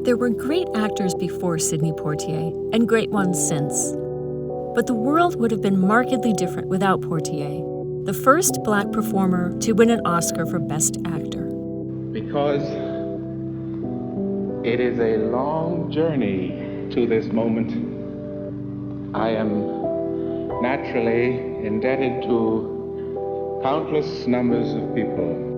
There were great actors before Sidney Poitier, and great ones since. But the world would have been markedly different without Poitier, the first Black performer to win an Oscar for Best Actor. Because it is a long journey to this moment, I am naturally indebted to countless numbers of people.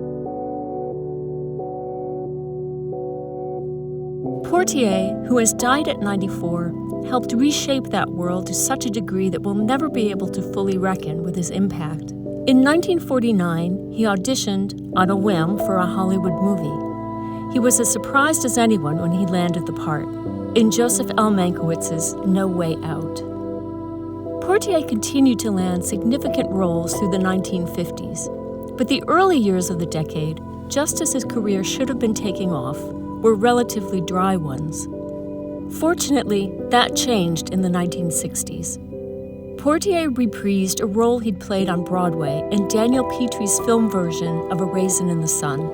Poitier, who has died at 94, helped reshape that world to such a degree that we'll never be able to fully reckon with his impact. In 1949, he auditioned on a whim for a Hollywood movie. He was as surprised as anyone when he landed the part, in Joseph L. Mankiewicz's No Way Out. Poitier continued to land significant roles through the 1950s, but the early years of the decade, just as his career should have been taking off, were relatively dry ones. Fortunately, that changed in the 1960s. Poitier reprised a role he'd played on Broadway in Daniel Petrie's film version of A Raisin in the Sun.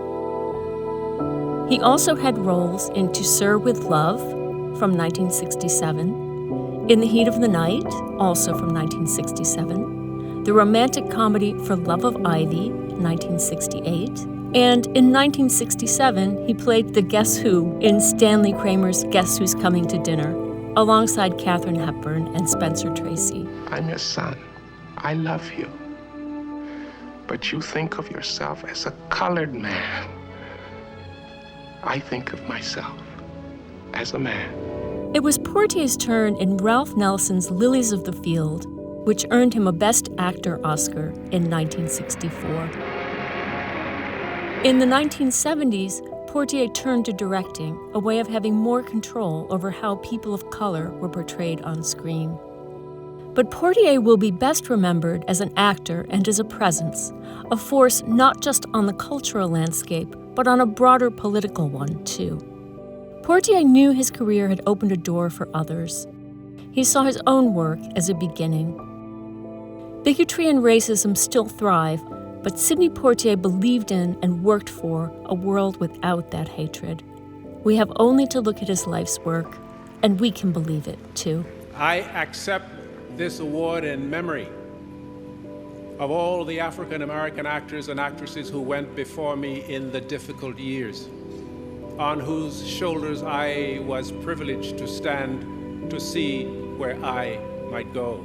He also had roles in To Sir with Love from 1967, In the Heat of the Night, also from 1967, the romantic comedy For Love of Ivy, 1968, and in 1967, he played the Guess Who in Stanley Kramer's Guess Who's Coming to Dinner, alongside Katharine Hepburn and Spencer Tracy. I'm your son. I love you. But you think of yourself as a colored man. I think of myself as a man. It was Poitier's turn in Ralph Nelson's Lilies of the Field, which earned him a Best Actor Oscar in 1964. In the 1970s, Poitier turned to directing, a way of having more control over how people of color were portrayed on screen. But Poitier will be best remembered as an actor and as a presence, a force not just on the cultural landscape, but on a broader political one, too. Poitier knew his career had opened a door for others. He saw his own work as a beginning. Bigotry and racism still thrive, but Sidney Poitier believed in and worked for a world without that hatred. We have only to look at his life's work, and we can believe it, too. I accept this award in memory of all the African American actors and actresses who went before me in the difficult years, on whose shoulders I was privileged to stand to see where I might go.